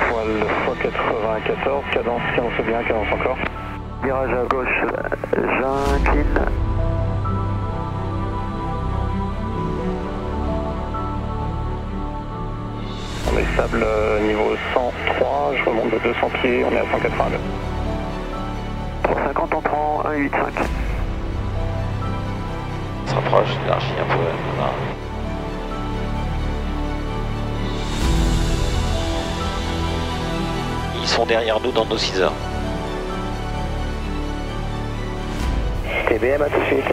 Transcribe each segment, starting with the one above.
poil x94, cadence bien, cadence encore. Virage à gauche, j'incline. On est stable niveau 103, je remonte de 200 pieds, on est à 182. 350 entrant, 185. On se rapproche, élargit un peu. Voilà. Ils sont derrière nous dans nos 6 heures. TBM, à tout de suite.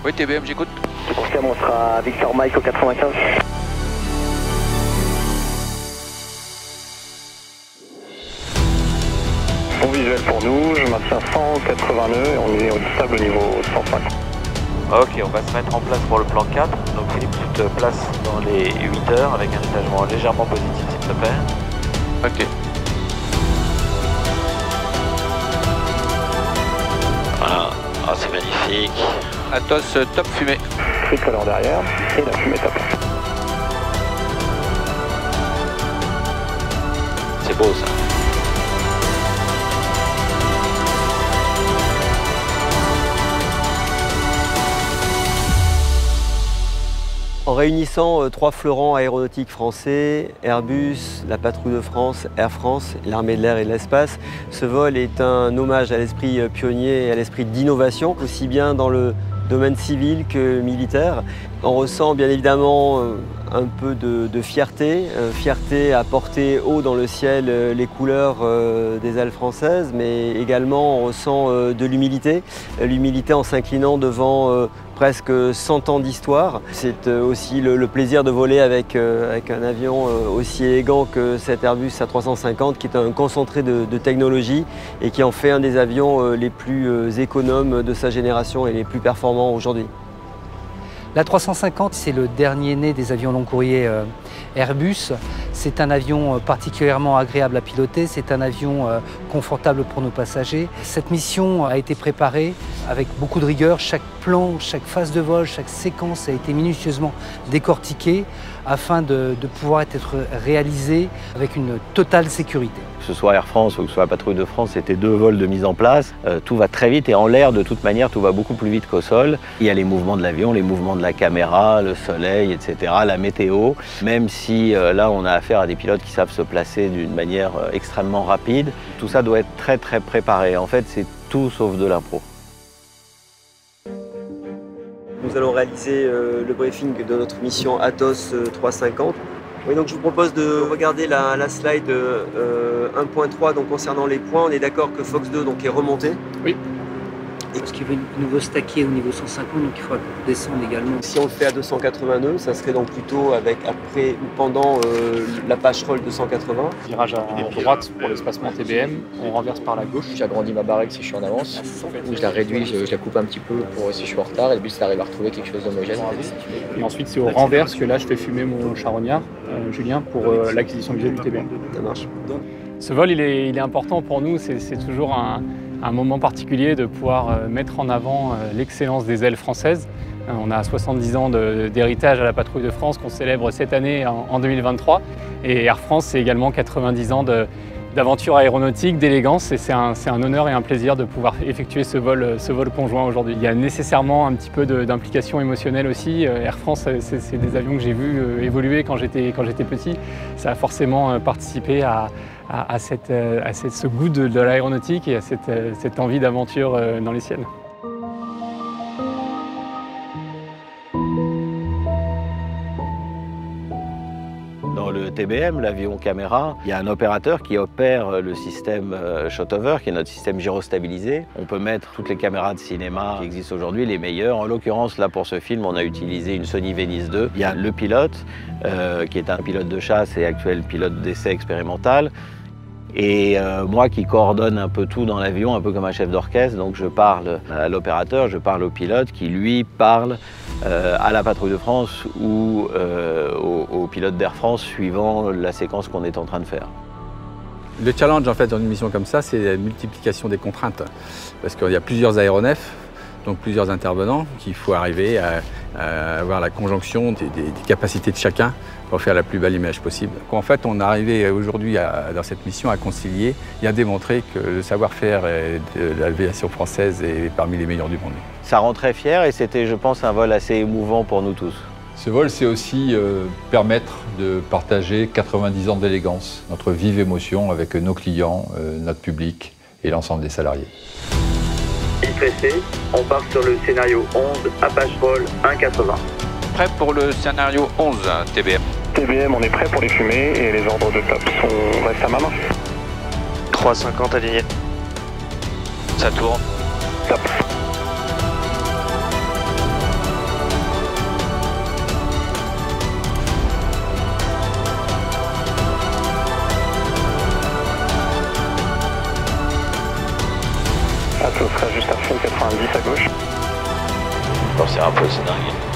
Oui, TBM, j'écoute. Je confirme, on sera à Victor Mike au 95. Bon visuel pour nous, je maintiens 180 nœuds et on est au stable au niveau 105. Ok, on va se mettre en place pour le plan 4. Donc Philippe, tu te places dans les 8 heures avec un détachement légèrement positif s'il te plaît. Ok. Voilà, ah, c'est magnifique. Atos, top fumée. Tricolore derrière et la fumée top. C'est beau ça. En réunissant 3 fleurons aéronautiques français, Airbus, la Patrouille de France, Air France, l'Armée de l'air et de l'espace, ce vol est un hommage à l'esprit pionnier et à l'esprit d'innovation, aussi bien dans le domaine civil que militaire. On ressent bien évidemment un peu de fierté, fierté à porter haut dans le ciel les couleurs des ailes françaises, mais également on ressent de l'humilité, l'humilité en s'inclinant devant presque 100 ans d'histoire. C'est aussi le plaisir de voler avec un avion aussi élégant que cet Airbus A350 qui est un concentré de technologie et qui en fait un des avions les plus économes de sa génération et les plus performants aujourd'hui. L'A350, c'est le dernier né des avions long courrier Airbus. C'est un avion particulièrement agréable à piloter, c'est un avion confortable pour nos passagers. Cette mission a été préparée avec beaucoup de rigueur. Chaque plan, chaque phase de vol, chaque séquence a été minutieusement décortiquée afin de pouvoir être réalisée avec une totale sécurité. Que ce soit Air France ou que ce soit la Patrouille de France, c'était 2 vols de mise en place. Tout va très vite et en l'air, de toute manière, tout va beaucoup plus vite qu'au sol. Il y a les mouvements de l'avion, les mouvements de la caméra, le soleil, etc., la météo. Même si là, on a affaire à des pilotes qui savent se placer d'une manière extrêmement rapide, tout ça doit être très très préparé. En fait, c'est tout sauf de l'impro. Nous allons réaliser le briefing de notre mission Atos 350. Oui, donc je vous propose de regarder la slide 1.3 donc concernant les points. On est d'accord que Fox 2 donc, est remonté. Oui. Parce qu'il veut de nouveau stacker au niveau 150, donc il faudra qu'on descende également. Si on le fait à 280 nœuds, ça serait donc plutôt après ou pendant la page roll 280. Virage à droite pour l'espacement TBM, on renverse par la gauche. J'agrandis ma baraque si je suis en avance, ou je la réduis, je la coupe un petit peu pour si je suis en retard, et le but c'est d'arriver à retrouver quelque chose d'homogène. Et ensuite c'est au renverse que là je fais fumer mon charognard, Julien, pour l'acquisition visuelle du TBM. Ça marche. Ce vol il est important pour nous, c'est toujours un moment particulier de pouvoir mettre en avant l'excellence des ailes françaises. On a 70 ans d'héritage à la Patrouille de France qu'on célèbre cette année en 2023. Et Air France, c'est également 90 ans d'aventure aéronautique, d'élégance. Et c'est un honneur et un plaisir de pouvoir effectuer ce vol conjoint aujourd'hui. Il y a nécessairement un petit peu d'implication émotionnelle aussi. Air France, c'est des avions que j'ai vus évoluer quand j'étais petit. Ça a forcément participé à ce goût de l'aéronautique et à cette envie d'aventure dans les ciels. Dans le TBM, l'avion caméra, il y a un opérateur qui opère le système Shotover, qui est notre système gyrostabilisé. On peut mettre toutes les caméras de cinéma qui existent aujourd'hui, les meilleures. En l'occurrence, là pour ce film, on a utilisé une Sony Venice 2. Il y a le pilote, qui est un pilote de chasse et actuel pilote d'essai expérimental. Et moi qui coordonne un peu tout dans l'avion, un peu comme un chef d'orchestre, donc je parle à l'opérateur, je parle au pilote qui lui parle à la Patrouille de France ou au pilote d'Air France suivant la séquence qu'on est en train de faire. Le challenge en fait dans une mission comme ça, c'est la multiplication des contraintes parce qu'il y a plusieurs aéronefs donc plusieurs intervenants, qu'il faut arriver à avoir la conjonction des capacités de chacun pour faire la plus belle image possible. En fait, on est arrivé aujourd'hui dans cette mission à concilier et à démontrer que le savoir-faire de l'aviation française est parmi les meilleurs du monde. Ça rend très fier et c'était, je pense, un vol assez émouvant pour nous tous. Ce vol, c'est aussi permettre de partager 90 ans d'élégance, notre vive émotion avec nos clients, notre public et l'ensemble des salariés. Pressé, on part sur le scénario 11, Apache Roll 1,80. Prêt pour le scénario 11, TBM. TBM, on est prêt pour les fumées et les ordres de top restent à ma main. 350 aligné. Ça tourne. Top. Atos sera juste à fond 90 à gauche. Bon, c'est un peu, c'est dingue.